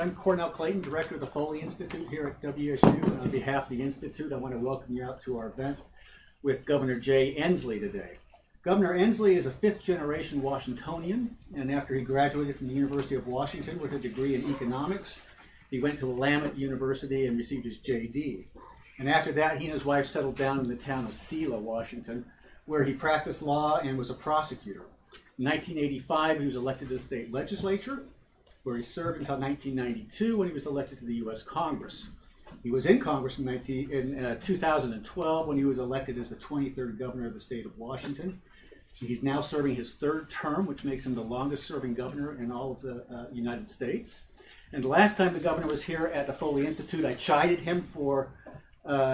I'm Cornell Clayton, Director of the Foley Institute here at WSU. And on behalf of the Institute, I want to welcome you out to our event with Governor Jay Inslee today. Governor Inslee is a fifth-generation Washingtonian, and after he graduated from the University of Washington with a degree in economics, he went to Willamette University and received his JD. And after that, he and his wife settled down in the town of Selah, Washington, where he practiced law and was a prosecutor. In 1985, he was elected to the state legislature, where he served until 1992 when he was elected to the U.S. Congress. He was in Congress in 2012 when he was elected as the 23rd governor of the state of Washington. He's now serving his third term, which makes him the longest serving governor in all of the United States. And the last time the governor was here at the Foley Institute, I chided him for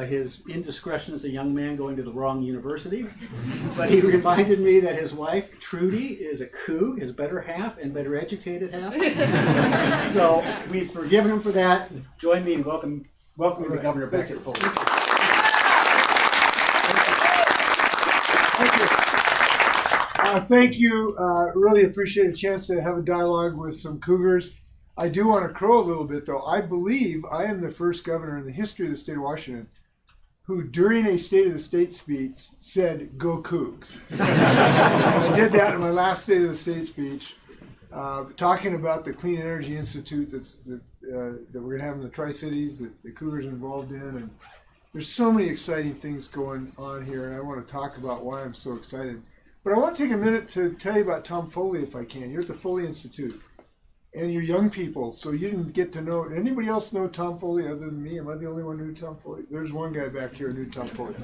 his indiscretion as a young man going to the wrong university. But he reminded me that his wife, Trudy, is a Coug, his better half and better educated half. So we've forgiven him for that. Join me in welcoming the governor back to the Foley. Thank you. Really appreciate a chance to have a dialogue with some Cougars. I do want to crow a little bit, though. I believe I am the first governor in the history of the state of Washington who, during a State of the State speech, said, "Go Cougs." I did that in my last State of the State speech, talking about the Clean Energy Institute that we're going to have in the Tri-Cities that the Cougars are involved in. And there's so many exciting things going on here, and I want to talk about why I'm so excited. But I want to take a minute to tell you about Tom Foley, if I can. You're at the Foley Institute. And you're young people, so you didn't get to know. Anybody else know Tom Foley other than me? Am I the only one who knew Tom Foley? There's one guy back here who knew Tom Foley.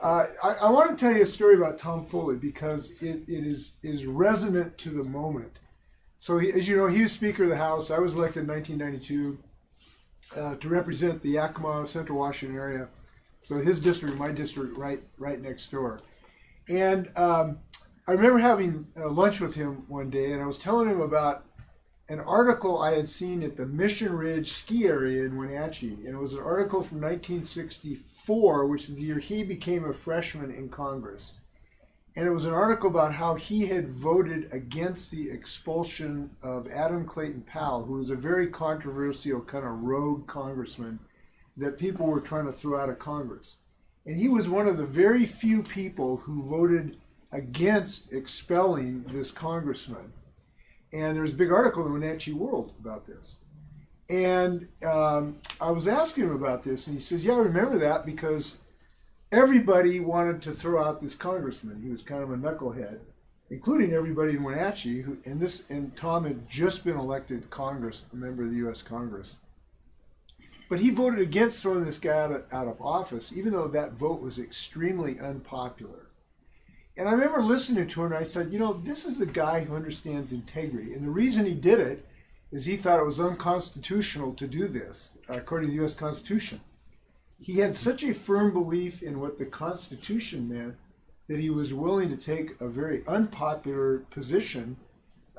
I want to tell you a story about Tom Foley because it is resonant to the moment. So, as you know, he was Speaker of the House. I was elected in 1992 to represent the Yakima, Central Washington area. So his district and my district right next door. And I remember having lunch with him one day, and I was telling him about an article I had seen at the Mission Ridge ski area in Wenatchee. And it was an article from 1964, which is the year he became a freshman in Congress. And it was an article about how he had voted against the expulsion of Adam Clayton Powell, who was a very controversial kind of rogue congressman that people were trying to throw out of Congress. And he was one of the very few people who voted against expelling this congressman. And there's a big article in the Wenatchee World about this. And I was asking him about this, and he says, yeah, I remember that because everybody wanted to throw out this congressman. He was kind of a knucklehead, including everybody in Wenatchee. And Tom had just been elected a member of the U.S. Congress. But he voted against throwing this guy out of office, even though that vote was extremely unpopular. And I remember listening to him, and I said, you know, this is a guy who understands integrity. And the reason he did it is he thought it was unconstitutional to do this, according to the U.S. Constitution. He had such a firm belief in what the Constitution meant that he was willing to take a very unpopular position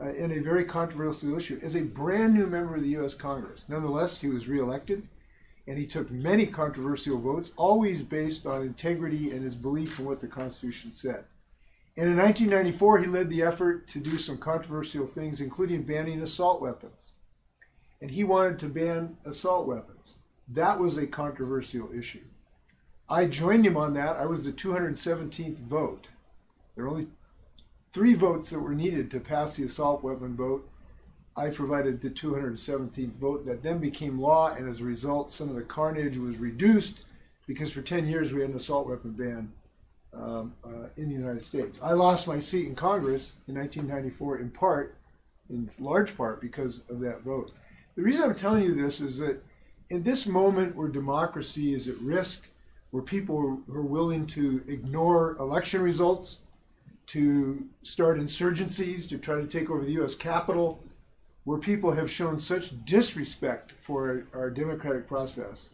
in a very controversial issue as a brand new member of the U.S. Congress. Nonetheless, he was reelected, and he took many controversial votes, always based on integrity and his belief in what the Constitution said. And in 1994, he led the effort to do some controversial things, including banning assault weapons. And he wanted to ban assault weapons. That was a controversial issue. I joined him on that. I was the 217th vote. There were only 3 votes that were needed to pass the assault weapon vote. I provided the 217th vote that then became law, and as a result, some of the carnage was reduced because for 10 years we had an assault weapon ban in the United States. I lost my seat in Congress in 1994 in large part because of that vote. The reason I'm telling you this is that in this moment where democracy is at risk, where people are willing to ignore election results, to start insurgencies, to try to take over the U.S. Capitol, where people have shown such disrespect for our democratic process,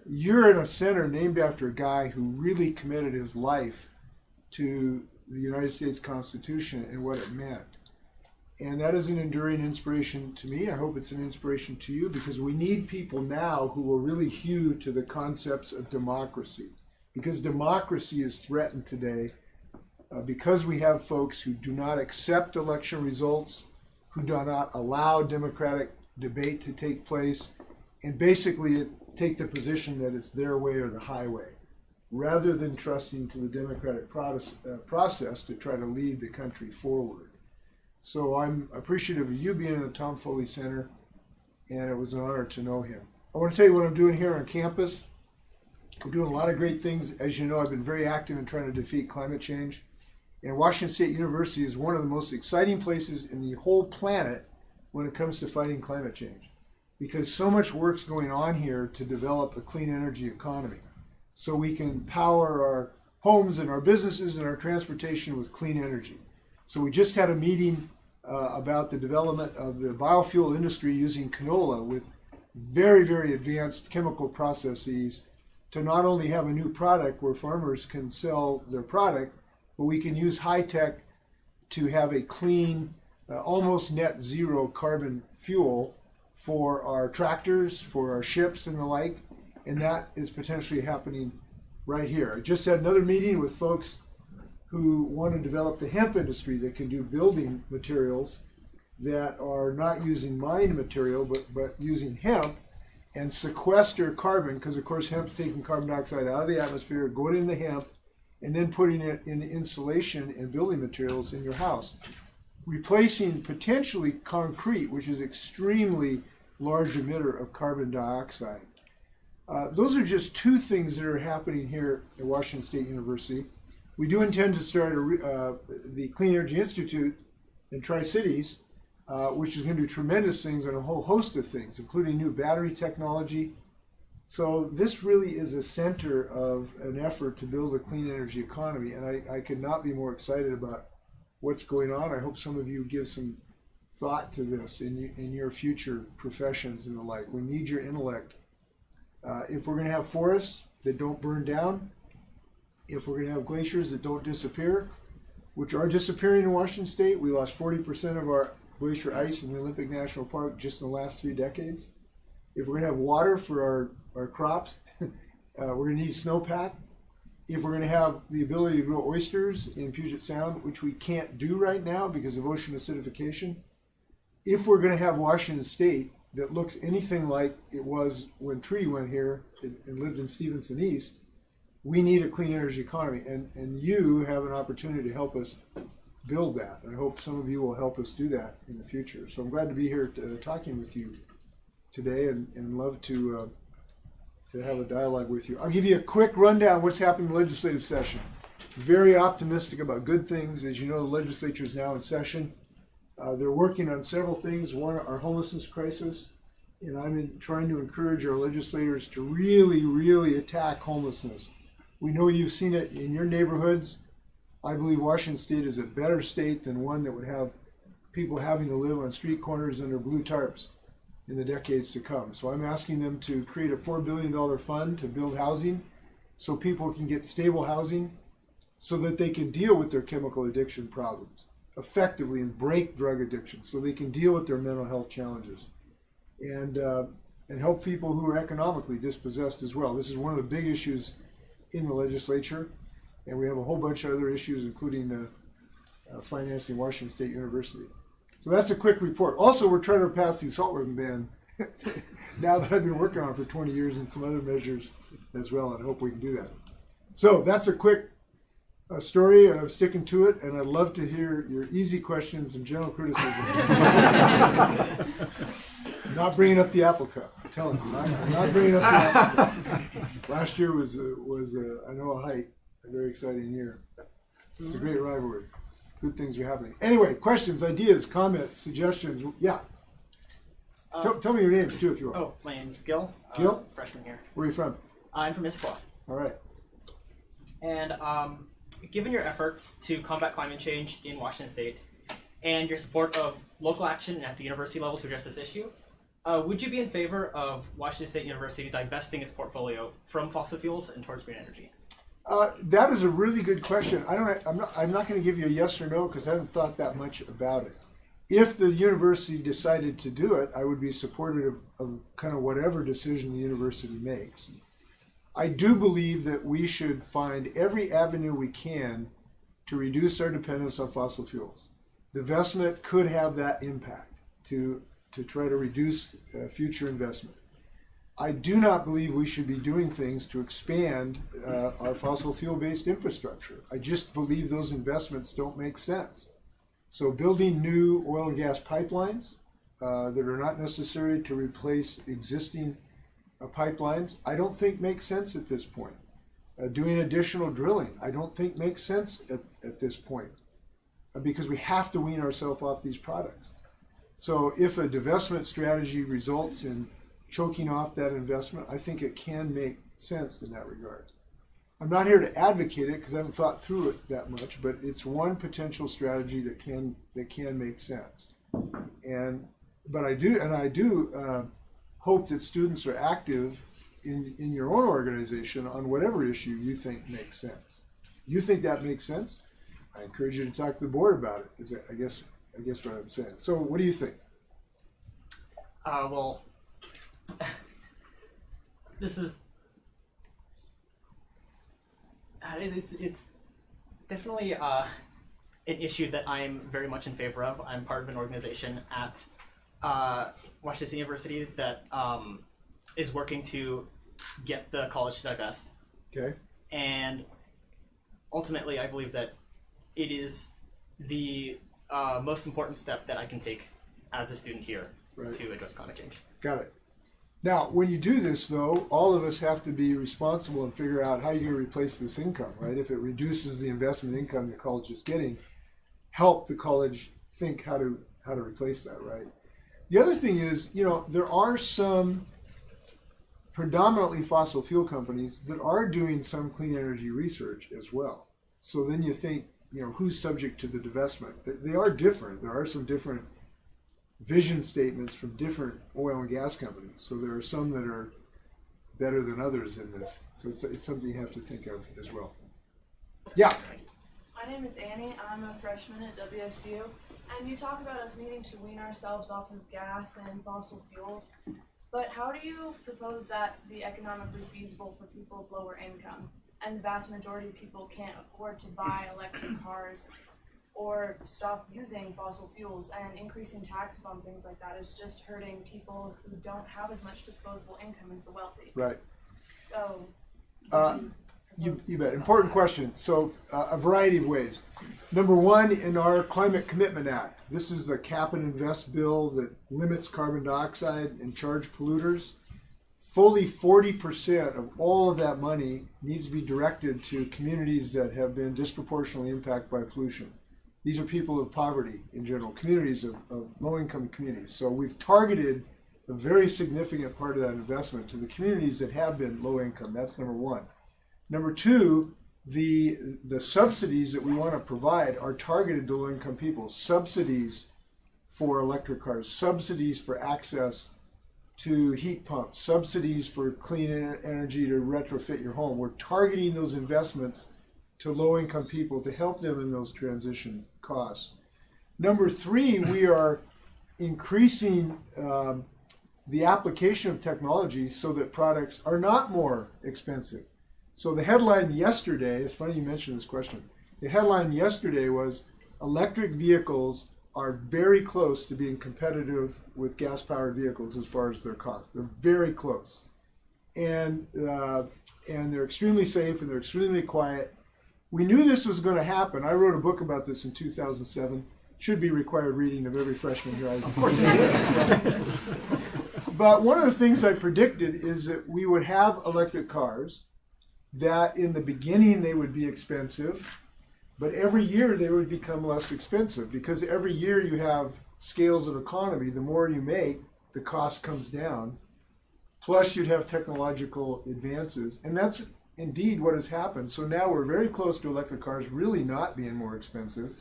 you're in a center named after a guy who really committed his life to the United States Constitution and what it meant. And that is an enduring inspiration to me. I hope it's an inspiration to you, because we need people now who will really hew to the concepts of democracy. Because democracy is threatened today because we have folks who do not accept election results, who do not allow democratic debate to take place and basically take the position that it's their way or the highway, rather than trusting to the democratic process to try to lead the country forward. So I'm appreciative of you being in the Tom Foley Center, and it was an honor to know him. I want to tell you what I'm doing here on campus. We're doing a lot of great things. As you know, I've been very active in trying to defeat climate change. And Washington State University is one of the most exciting places in the whole planet when it comes to fighting climate change, because so much work's going on here to develop a clean energy economy so we can power our homes and our businesses and our transportation with clean energy. So we just had a meeting about the development of the biofuel industry using canola with very, very advanced chemical processes to not only have a new product where farmers can sell their product, but we can use high tech to have a clean, almost net zero carbon fuel for our tractors, for our ships and the like, and that is potentially happening right here. I just had another meeting with folks who want to develop the hemp industry that can do building materials that are not using mined material, but using hemp and sequester carbon, because of course hemp's taking carbon dioxide out of the atmosphere, going into hemp, and then putting it in insulation and building materials in your house, replacing potentially concrete, which is extremely large emitter of carbon dioxide. Those are just two things that are happening here at Washington State University. We do intend to start the Clean Energy Institute in Tri-Cities, which is going to do tremendous things on a whole host of things, including new battery technology. So this really is a center of an effort to build a clean energy economy, and I could not be more excited about what's going on. I hope some of you give some thought to this in your future professions and the like. We need your intellect. If we're going to have forests that don't burn down, if we're going to have glaciers that don't disappear, which are disappearing in Washington State, we lost 40% of our glacier ice in the Olympic National Park just in the last 3 decades. If we're going to have water for our crops, we're going to need snowpack. If we're going to have the ability to grow oysters in Puget Sound, which we can't do right now because of ocean acidification, if we're going to have Washington State that looks anything like it was when Trudy went here and lived in Stevenson East, we need a clean energy economy, and you have an opportunity to help us build that. And I hope some of you will help us do that in the future. So I'm glad to be here talking with you today, and love to have a dialogue with you. I'll give you a quick rundown of what's happening in the legislative session. Very optimistic about good things. As you know, the legislature is now in session. They're working on several things. One, our homelessness crisis, and I'm trying to encourage our legislators to really, really attack homelessness. We know you've seen it in your neighborhoods. I believe Washington State is a better state than one that would have people having to live on street corners under blue tarps in the decades to come. So I'm asking them to create a $4 billion fund to build housing so people can get stable housing so that they can deal with their chemical addiction problems effectively and break drug addiction so they can deal with their mental health challenges and help people who are economically dispossessed as well. This is one of the big issues in the legislature, and we have a whole bunch of other issues, including financing Washington State University. So that's a quick report. Also, we're trying to pass the assault weapon ban now that I've been working on it for 20 years, and some other measures as well, and I hope we can do that. So that's a quick story, and I'm sticking to it, and I'd love to hear your easy questions and general criticism. I'm not bringing up the apple cup. I'm telling you, I'm not bringing up the apple cup. Last year was I know a very exciting year. It's a great rivalry. Good things are happening. Anyway, questions, ideas, comments, suggestions. Yeah. Tell me your names too, if you want. Oh, my name's Gil. Gil? Freshman here. Where are you from? I'm from Issaquah. All right. And given your efforts to combat climate change in Washington State and your support of local action at the university level to address this issue, would you be in favor of Washington State University divesting its portfolio from fossil fuels and towards green energy? That is a really good question. I'm not going to give you a yes or no because I haven't thought that much about it. If the university decided to do it, I would be supportive of kind of whatever decision the university makes. I do believe that we should find every avenue we can to reduce our dependence on fossil fuels. Divestment could have that impact, to to try to reduce future investment. I do not believe we should be doing things to expand our fossil fuel-based infrastructure. I just believe those investments don't make sense. So building new oil and gas pipelines that are not necessary to replace existing pipelines, I don't think makes sense at this point. Doing additional drilling, I don't think makes sense at this point because we have to wean ourselves off these products. So if a divestment strategy results in choking off that investment, I think it can make sense in that regard. I'm not here to advocate it because I haven't thought through it that much, but it's one potential strategy that can make sense. But I do hope that students are active in your own organization on whatever issue you think makes sense. You think that makes sense? I encourage you to talk to the board about it. Is I guess what I'm saying. So what do you think? Well, this is it's definitely an issue that I'm very much in favor of. I'm part of an organization at Washington State University that is working to get the college to divest. Okay. And ultimately, I believe that it is the most important step that I can take as a student here to address climate change. Got it. Now, when you do this, though, all of us have to be responsible and figure out how you're going to replace this income, right? If it reduces the investment income the college is getting, help the college think how to replace that, right? The other thing is, there are some predominantly fossil fuel companies that are doing some clean energy research as well. So then you think, who's subject to the divestment? They are different. There are some different vision statements from different oil and gas companies. So there are some that are better than others in this. So it's something you have to think of as well. Yeah. My name is Annie. I'm a freshman at WSU. And you talk about us needing to wean ourselves off of gas and fossil fuels. But how do you propose that to be economically feasible for people of lower income? And the vast majority of people can't afford to buy electric cars or stop using fossil fuels, and increasing taxes on things like that is just hurting people who don't have as much disposable income as the wealthy. Right. So you bet. Important question. So a variety of ways. Number one, in our Climate Commitment Act, this is the cap and invest bill that limits carbon dioxide and charge polluters. Fully 40% of all of that money needs to be directed to communities that have been disproportionately impacted by pollution. These are people of poverty in general, communities of low-income communities. So we've targeted a very significant part of that investment to the communities that have been low income. That's number one. Number two, the subsidies that we want to provide are targeted to low-income people. Subsidies for electric cars, subsidies for access to heat pumps, subsidies for clean energy to retrofit your home. We're targeting those investments to low-income people to help them in those transition costs. Number three, we are increasing the application of technology so that products are not more expensive. So the headline yesterday, it's funny you mentioned this question, the headline yesterday was electric vehicles are very close to being competitive with gas-powered vehicles as far as their cost. They're very close. And they're extremely safe and they're extremely quiet. We knew this was going to happen. I wrote a book about this in 2007. Should be required reading of every freshman here. But one of the things I predicted is that we would have electric cars, that in the beginning they would be expensive, but every year they would become less expensive because every year you have scales of economy. The more you make, the cost comes down. Plus you'd have technological advances. And that's indeed what has happened. So now we're very close to electric cars really not being more expensive.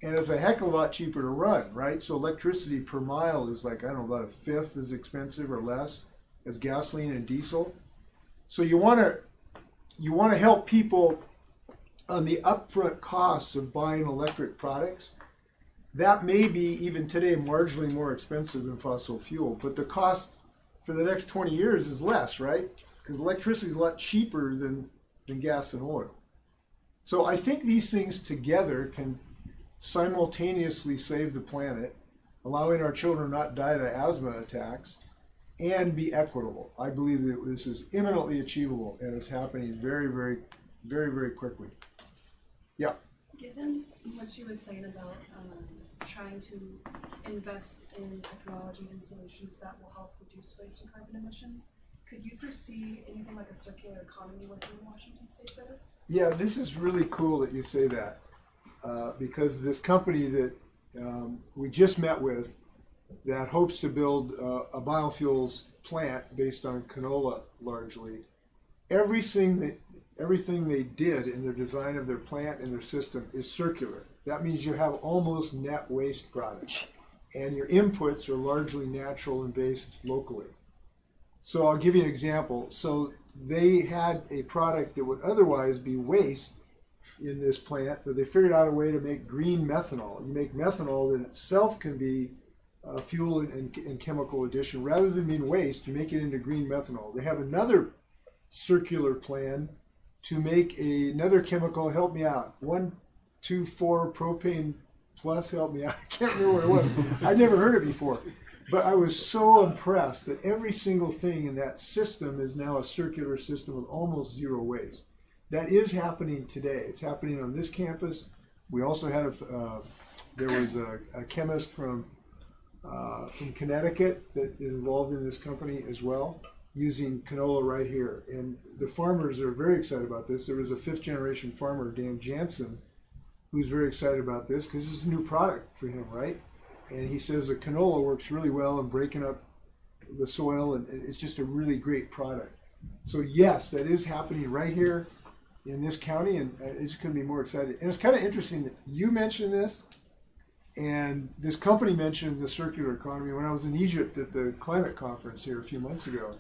And it's a heck of a lot cheaper to run, right? So electricity per mile is like, I don't know, about a fifth as expensive or less as gasoline and diesel. So you want to help people on the upfront costs of buying electric products. That may be even today marginally more expensive than fossil fuel, but the cost for the next 20 years is less, right? Because electricity is a lot cheaper than gas and oil. So I think these things together can simultaneously save the planet allowing our children not die of asthma attacks, and be equitable. I believe that this is imminently achievable, and it's happening very, very, very, very quickly. Yeah. Given what she was saying about trying to invest in technologies and solutions that will help reduce waste and carbon emissions, could you foresee anything like a circular economy working in Washington State for this? Yeah, this is really cool that you say that, because this company that we just met with that hopes to build a biofuels plant based on canola largely, everything they did in their design of their plant and their system is circular. That means you have almost net waste products, and your inputs are largely natural and based locally. So I'll give you an example. So they had a product that would otherwise be waste in this plant, but they figured out a way to make green methanol. You make methanol that itself can be fuel and chemical addition. Rather than being waste, you make it into green methanol. They have another circular plan to make another chemical, help me out, 1,2,4 propane plus, help me out. I can't remember what it was. I'd never heard it before. But I was so impressed that every single thing in that system is now a circular system with almost zero waste. That is happening today. It's happening on this campus. We also had there was a chemist from Connecticut that is involved in this company as well, using canola right here. And the farmers are very excited about this. There was a 5th generation farmer, Dan Jansen, who's very excited about this because this is a new product for him, right? And he says the canola works really well in breaking up the soil, and it's just a really great product. So yes, that is happening right here in this county, and it's going to be more excited. And it's kind of interesting that you mentioned this, and this company mentioned the circular economy. When I was in Egypt at the climate conference here a few months ago,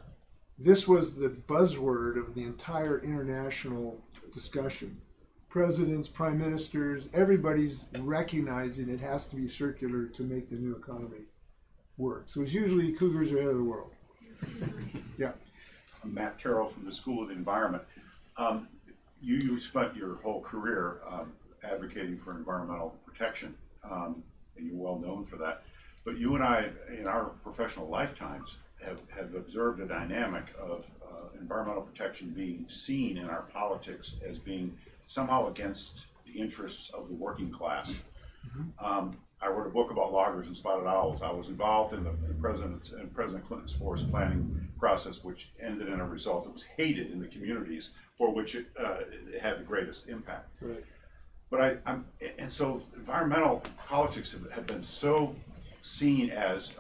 this was the buzzword of the entire international discussion. Presidents, prime ministers, everybody's recognizing it has to be circular to make the new economy work. So it's usually Cougars are ahead of the world. Yeah. I'm Matt Carroll from the School of the Environment. You spent your whole career advocating for environmental protection, and you're well known for that. But you and I, in our professional lifetimes, have observed a dynamic of environmental protection being seen in our politics as being somehow against the interests of the working class. I wrote a book about loggers and spotted owls. I was involved in President Clinton's forest planning process, which ended in a result that was hated in the communities for which it had the greatest impact. Right. But and so environmental politics have been so seen as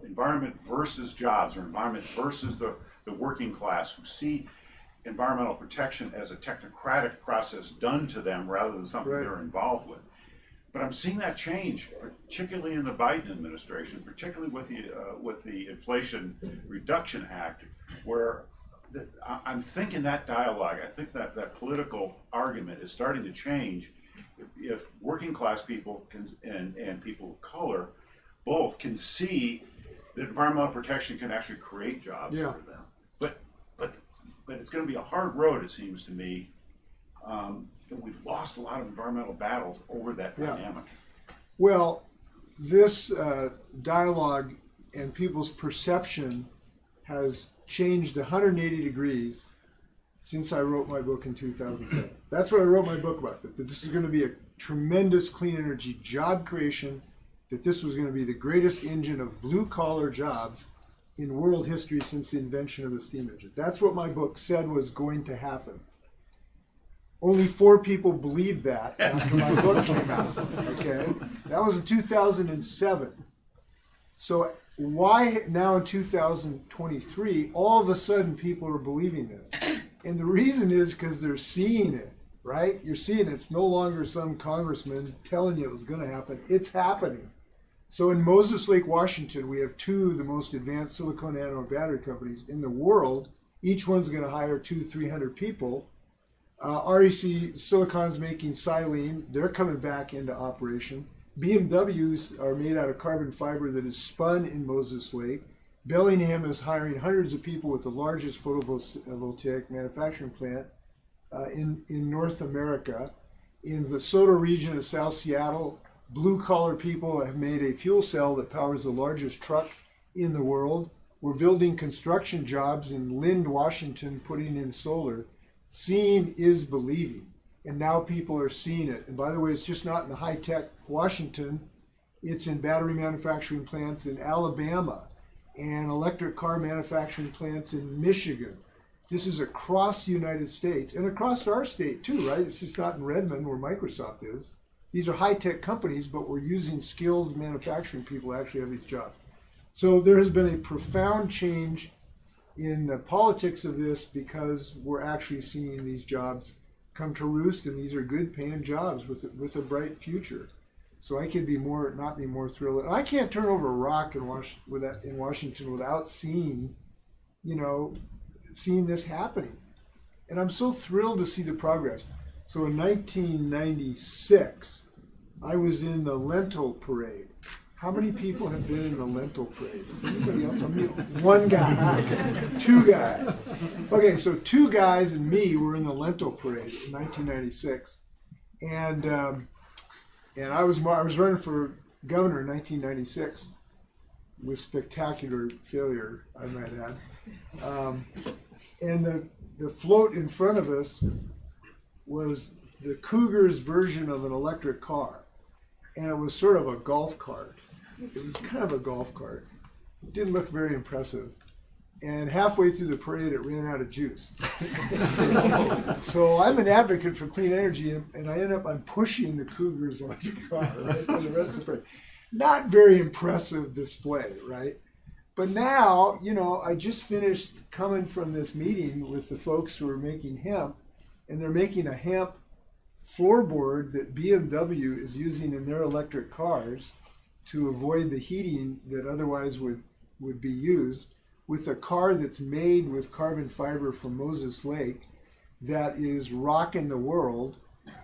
environment versus jobs, or environment versus the working class, who see environmental protection as a technocratic process done to them rather than something Right. they're involved with. But I'm seeing that change, particularly in the Biden administration, particularly with the Inflation Reduction Act, where I'm thinking that dialogue, I think that political argument is starting to change. If working class people and people of color both can see that environmental protection can actually create jobs Yeah. for them. But it's going to be a hard road, it seems to me. And we've lost a lot of environmental battles over that Yeah. dynamic. Well, this dialogue and people's perception has changed 180 degrees since I wrote my book in 2007. That's what I wrote my book about, that this is going to be a tremendous clean energy job creation, that this was going to be the greatest engine of blue-collar jobs in world history since the invention of the steam engine. That's what my book said was going to happen. Only 4 people believed that after my book came out, okay? That was in 2007. So why now in 2023, all of a sudden people are believing this? And the reason is because they're seeing it, right? You're seeing it. It's no longer some congressman telling you it was going to happen. It's happening. So in Moses Lake, Washington, we have 2 of the most advanced silicon anode battery companies in the world. Each one's going to hire 200-300 people. REC Silicon's making silane. They're coming back into operation. BMWs are made out of carbon fiber that is spun in Moses Lake. Bellingham is hiring hundreds of people with the largest photovoltaic manufacturing plant in North America. In the Soto region of South Seattle, blue-collar people have made a fuel cell that powers the largest truck in the world. We're building construction jobs in Lind, Washington, putting in solar. Seeing is believing, and now people are seeing it. And by the way, it's just not in the high-tech Washington. It's in battery manufacturing plants in Alabama and electric car manufacturing plants in Michigan. This is across the United States and across our state too, right? It's just not in Redmond where Microsoft is. These are high-tech companies, but we're using skilled manufacturing people to actually have these jobs. So there has been a profound change in the politics of this because we're actually seeing these jobs come to roost, and these are good paying jobs with a bright future. So I could not be more thrilled. And I can't turn over a rock in Washington without seeing this happening. And I'm so thrilled to see the progress. So in 1996, I was in the lentil parade. How many people have been in the lentil parade? Is anybody else? One guy. Two guys. Okay, so two guys and me were in the lentil parade in 1996. And I was running for governor in 1996 with spectacular failure, I might add. And the float in front of us was the Cougar's version of an electric car. And it was sort of a golf cart. It was kind of a golf cart. It didn't look very impressive. And halfway through the parade, it ran out of juice. So I'm an advocate for clean energy, and I'm pushing the Cougar's electric car, right, for the rest of the parade. Not very impressive display, right? But now, I just finished coming from this meeting with the folks who are making hemp, and they're making a hemp floorboard that BMW is using in their electric cars to avoid the heating that otherwise would be used, with a car that's made with carbon fiber from Moses Lake that is rocking the world.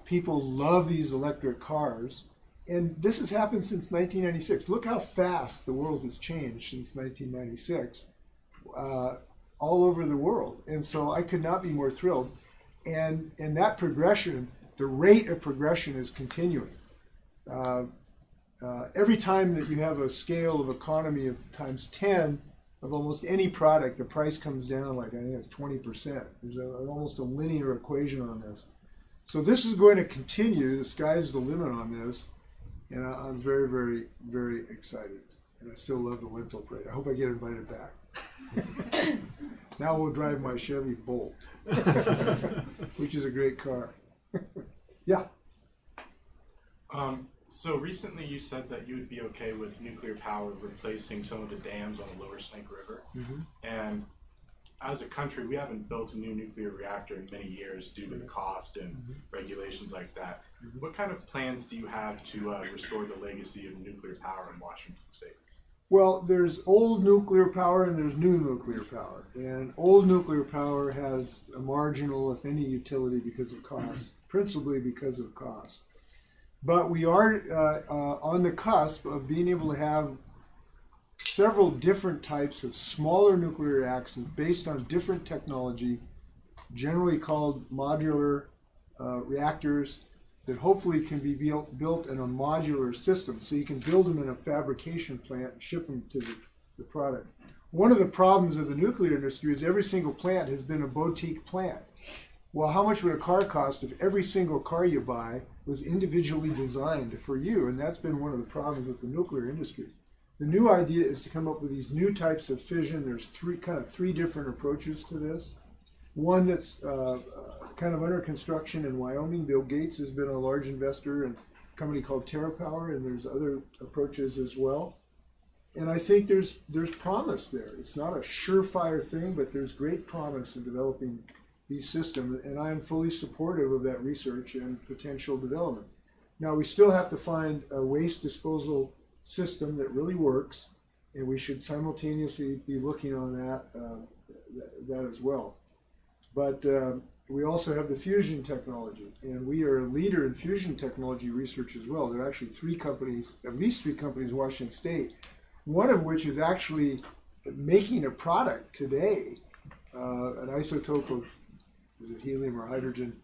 People love these electric cars. And this has happened since 1996. Look how fast the world has changed since 1996, all over the world. And so I could not be more thrilled. And that progression, the rate of progression is continuing. Every time that you have a scale of economy of times 10 of almost any product, the price comes down like, I think it's 20%. There's almost a linear equation on this. So this is going to continue. The sky's the limit on this. And I'm very, very, very excited. And I still love the lentil parade. I hope I get invited back. Now we'll drive my Chevy Bolt, which is a great car. Yeah. So recently you said that you would be okay with nuclear power replacing some of the dams on the lower Snake River. Mm-hmm. And as a country, we haven't built a new nuclear reactor in many years due to the cost and regulations like that. Mm-hmm. What kind of plans do you have to restore the legacy of nuclear power in Washington State? Well, there's old nuclear power and there's new nuclear power. And old nuclear power has a marginal, if any, utility because of cost, principally because of cost. But we are on the cusp of being able to have several different types of smaller nuclear reactors based on different technology, generally called modular reactors, that hopefully can be built in a modular system. So you can build them in a fabrication plant and ship them to the product. One of the problems of the nuclear industry is every single plant has been a boutique plant. Well, how much would a car cost if every single car you buy was individually designed for you? And that's been one of the problems with the nuclear industry. The new idea is to come up with these new types of fission. There's three different approaches to this. One that's kind of under construction in Wyoming. Bill Gates has been a large investor in a company called TerraPower, and there's other approaches as well. And I think there's promise there. It's not a surefire thing, but there's great promise in developing these systems, and I'm fully supportive of that research and potential development. Now, we still have to find a waste disposal system that really works, and we should simultaneously be looking on that as well. But we also have the fusion technology, and we are a leader in fusion technology research as well. There are actually at least three companies in Washington State, one of which is actually making a product today, an isotope of helium or hydrogen,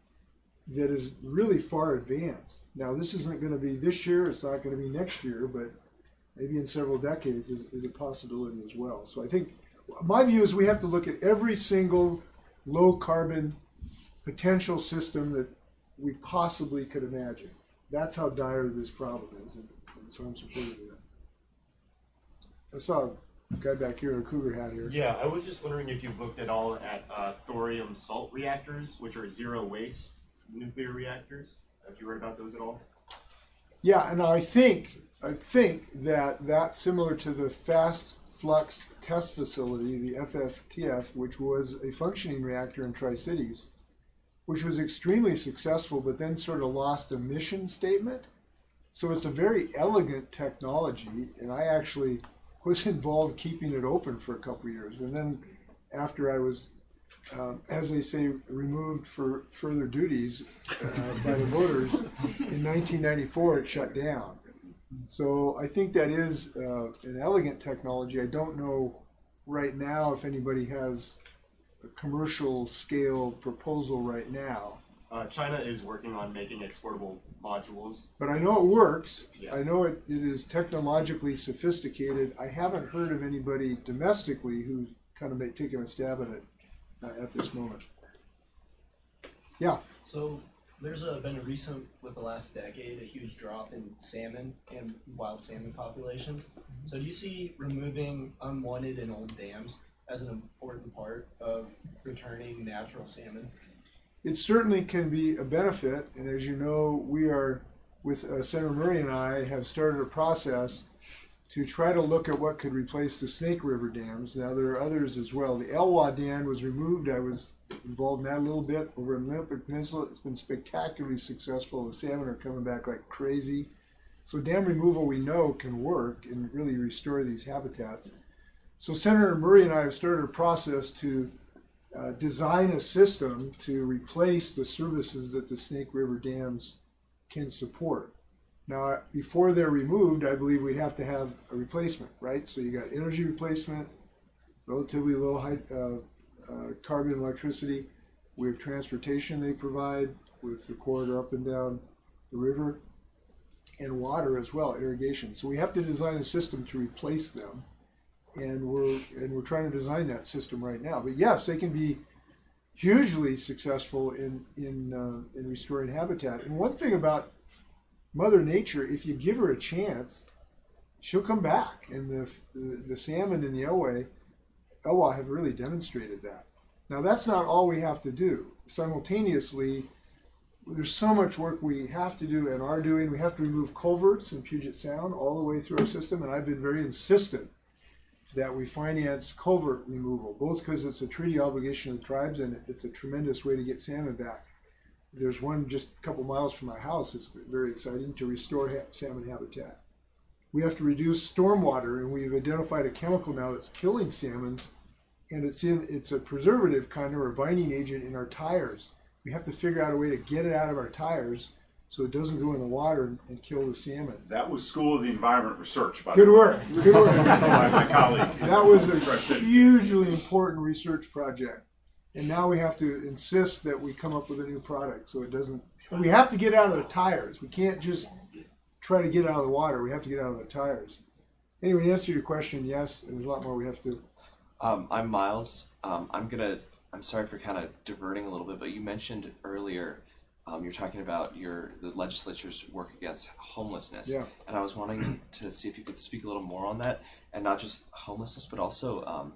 that is really far advanced. Now, this isn't going to be this year, it's not going to be next year, but maybe in several decades is a possibility as well. So I think my view is we have to look at every single low carbon potential system that we possibly could imagine. That's how dire this problem is, and so I'm supportive of that. I saw a guy back here in a cougar hat here. Yeah, I was just wondering if you've looked at all at thorium salt reactors, which are zero waste nuclear reactors. Have you read about those at all? Yeah, and I think that that's similar to the fast flux test facility, the FFTF, which was a functioning reactor in Tri-Cities, which was extremely successful, but then sort of lost a mission statement. So it's a very elegant technology, and I actually was involved keeping it open for a couple of years. And then after I was, as they say, removed for further duties by the voters, in 1994 it shut down. So I think that is an elegant technology. I don't know right now if anybody has a commercial scale proposal right now. China is working on making exportable modules. But I know it works. Yeah. I know it is technologically sophisticated. I haven't heard of anybody domestically who's kind of taking a stab at it at this moment. Yeah. So there's been a recent, with the last decade, a huge drop in salmon and wild salmon populations. So do you see removing unwanted and old dams as an important part of returning natural salmon? It certainly can be a benefit, and as you know, we are, with Senator Murray and I, have started a process to try to look at what could replace the Snake River dams. Now, there are others as well. The Elwha Dam was removed. I was involved in that a little bit over in the Olympic Peninsula. It's been spectacularly successful. The salmon are coming back like crazy. So dam removal, we know, can work and really restore these habitats. So Senator Murray and I have started a process to design a system to replace the services that the Snake River dams can support. Now, before they're removed, I believe we'd have to have a replacement, right? So you got energy replacement, relatively low carbon electricity. We have transportation they provide with the corridor up and down the river, and water as well, irrigation. So we have to design a system to replace them. And we're trying to design that system right now. But yes, they can be hugely successful in restoring habitat. And one thing about Mother Nature, if you give her a chance, she'll come back. And the salmon in the Elwha have really demonstrated that. Now that's not all we have to do. Simultaneously, there's so much work we have to do and are doing. We have to remove culverts in Puget Sound all the way through our system, and I've been very insistent that we finance culvert removal, both because it's a treaty obligation of the tribes and it's a tremendous way to get salmon back. There's one just a couple miles from my house. It's very exciting to restore salmon habitat. We have to reduce stormwater, and we've identified a chemical now that's killing salmons, and it's a preservative kind of, or a binding agent in our tires. We have to figure out a way to get it out of our tires so it doesn't go in the water and kill the salmon. That was School of the Environment research, by Good the way. work. Good work. My colleague. That was a Fresh in. hugely important research project. And now we have to insist that we come up with a new product so it doesn't, we have to get out of the tires. We can't just try to get out of the water. We have to get out of the tires. Anyway, to answer your question, yes, and there's a lot more we have to do. I'm Miles. I'm sorry for kind of diverting a little bit, but you mentioned earlier you're talking about the legislature's work against homelessness. Yeah. And I was wanting to see if you could speak a little more on that, and not just homelessness, but also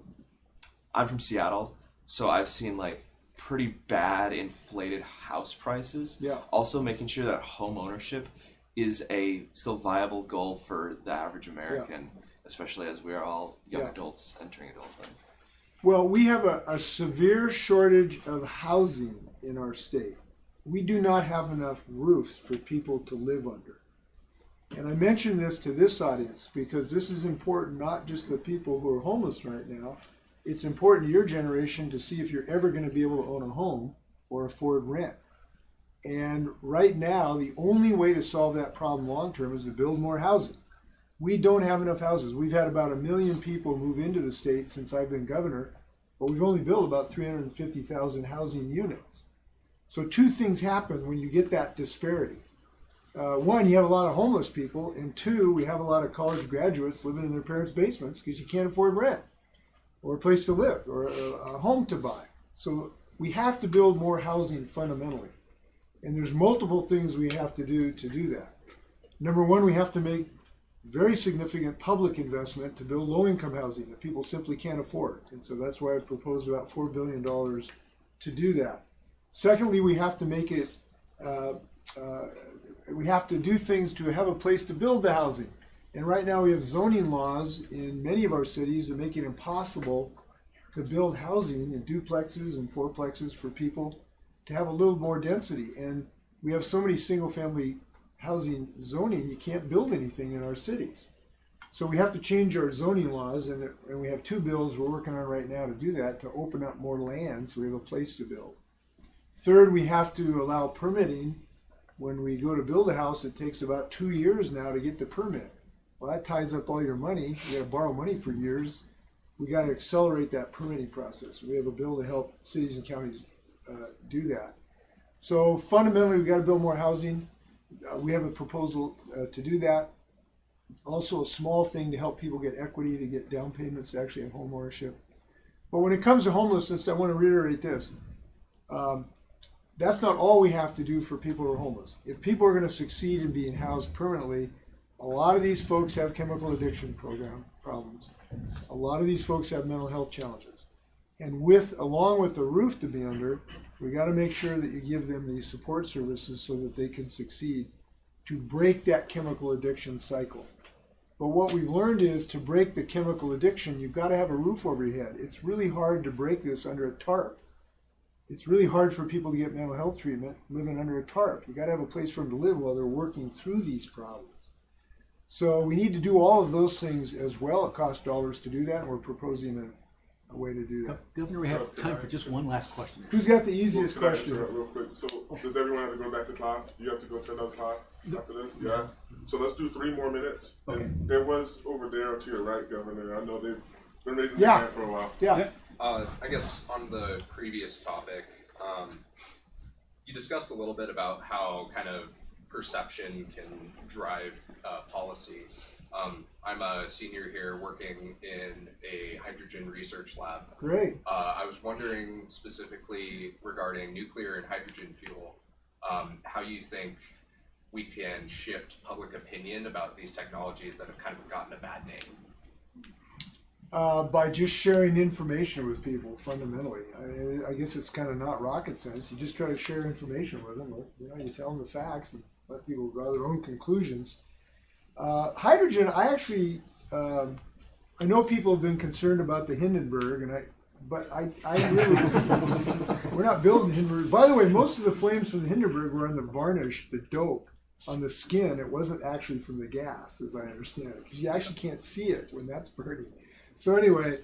I'm from Seattle, so I've seen like pretty bad inflated house prices. Yeah. Also making sure that home ownership is a still viable goal for the average American, especially as we are all young adults entering adulthood. Well, we have a severe shortage of housing in our state. We do not have enough roofs for people to live under. And I mention this to this audience because this is important, not just the people who are homeless right now. It's important to your generation to see if you're ever going to be able to own a home or afford rent. And right now, the only way to solve that problem long term is to build more housing. We don't have enough houses. We've had about 1 million people move into the state since I've been governor, but we've only built about 350,000 housing units. So two things happen when you get that disparity. One, you have a lot of homeless people, and two, we have a lot of college graduates living in their parents' basements because you can't afford rent or a place to live or a home to buy. So we have to build more housing fundamentally. And there's multiple things we have to do that. Number one, we have to make very significant public investment to build low-income housing that people simply can't afford. And so that's why I've proposed about $4 billion to do that. Secondly, we have to make it, we have to do things to have a place to build the housing. And right now we have zoning laws in many of our cities that make it impossible to build housing in duplexes and fourplexes for people to have a little more density. And we have so many single-family housing zoning, you can't build anything in our cities. So we have to change our zoning laws, and we have two bills we're working on right now to do that, to open up more land so we have a place to build. Third, we have to allow permitting. When we go to build a house, it takes about 2 years now to get the permit. Well, that ties up all your money. You gotta borrow money for years. We gotta accelerate that permitting process. We have a bill to help cities and counties do that. So fundamentally, we gotta build more housing. We have a proposal to do that. Also a small thing to help people get equity, to get down payments to actually have home ownership. But when it comes to homelessness, I want to reiterate this. That's not all we have to do for people who are homeless. If people are going to succeed in being housed permanently, a lot of these folks have chemical addiction problems. A lot of these folks have mental health challenges. And along with a roof to be under, we got to make sure that you give them the support services so that they can succeed to break that chemical addiction cycle. But what we've learned is to break the chemical addiction, you've got to have a roof over your head. It's really hard to break this under a tarp. It's really hard for people to get mental health treatment living under a tarp. You got to have a place for them to live while they're working through these problems. So we need to do all of those things as well. It costs dollars to do that, and we're proposing a way to do that. Governor, we have time for just one last question. Who's got the easiest Can I question? interrupt real quick? So does everyone have to go back to class? You have to go to another class after this? Yeah. So let's do 3 more minutes. Okay. And there was over there to your right, Governor. I know they've been raising Yeah. their hand for a while. Yeah. I guess on the previous topic, you discussed a little bit about how kind of perception can drive policy. I'm a senior here working in a hydrogen research lab. Great. I was wondering specifically regarding nuclear and hydrogen fuel, how you think we can shift public opinion about these technologies that have kind of gotten a bad name. By just sharing information with people, fundamentally. I guess it's kind of not rocket science. You just try to share information with them. You tell them the facts and let people draw their own conclusions. Hydrogen, I actually, I know people have been concerned about the Hindenburg, but I really, we're not building Hindenburg. By the way, most of the flames from the Hindenburg were on the varnish, the dope on the skin. It wasn't actually from the gas, as I understand it, because you actually can't see it when that's burning. So anyway,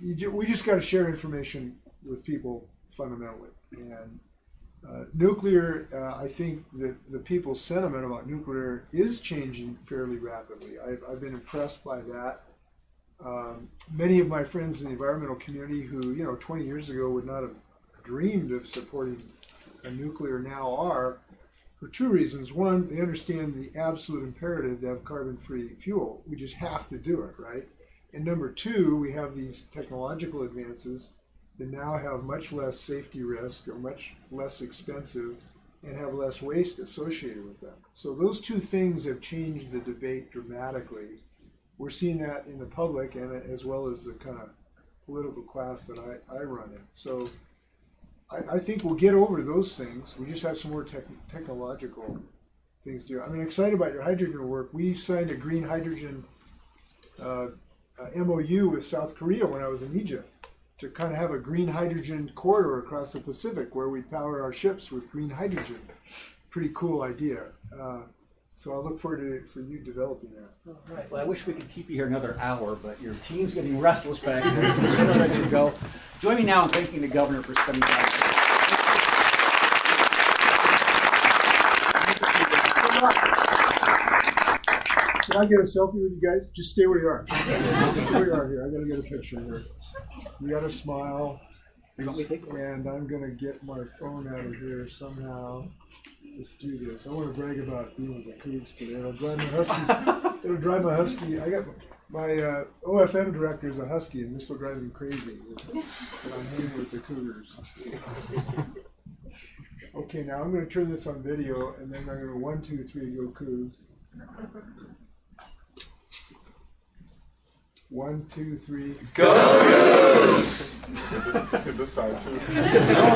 we just got to share information with people fundamentally. And nuclear, I think that the people's sentiment about nuclear is changing fairly rapidly. I've been impressed by that. Many of my friends in the environmental community who, 20 years ago would not have dreamed of supporting nuclear now are, for two reasons. One, they understand the absolute imperative to have carbon-free fuel. We just have to do it, right? And number two, we have these technological advances that now have much less safety risk, are much less expensive, and have less waste associated with them. So those two things have changed the debate dramatically. We're seeing that in the public and as well as the kind of political class that I run in. So I think we'll get over those things. We just have some more technological things to do. I'm excited about your hydrogen work. We signed a green hydrogen MOU with South Korea when I was in Egypt to kind of have a green hydrogen corridor across the Pacific where we power our ships with green hydrogen. Pretty cool idea. So I look forward for you developing that. All right. Well, I wish we could keep you here another hour, but your team's getting restless back there, so we're going to let you go. Join me now in thanking the governor for spending time. Can I get a selfie with you guys? Just stay where you are. Stay where you are here. I got to get a picture here. You got to smile. You want me to take it? And I'm gonna get my phone out of here somehow. Let's do this. I want to brag about being with the Cougs today. It'll drive my husky. It'll drive my husky. I got my OFM director is a husky, and this will drive him crazy. But I'm hanging with the Cougars. Okay, now I'm going to turn this on video, and then I'm going to 1, 2, 3 go Cougs. 1, 2, 3 Go! Let's get this side too.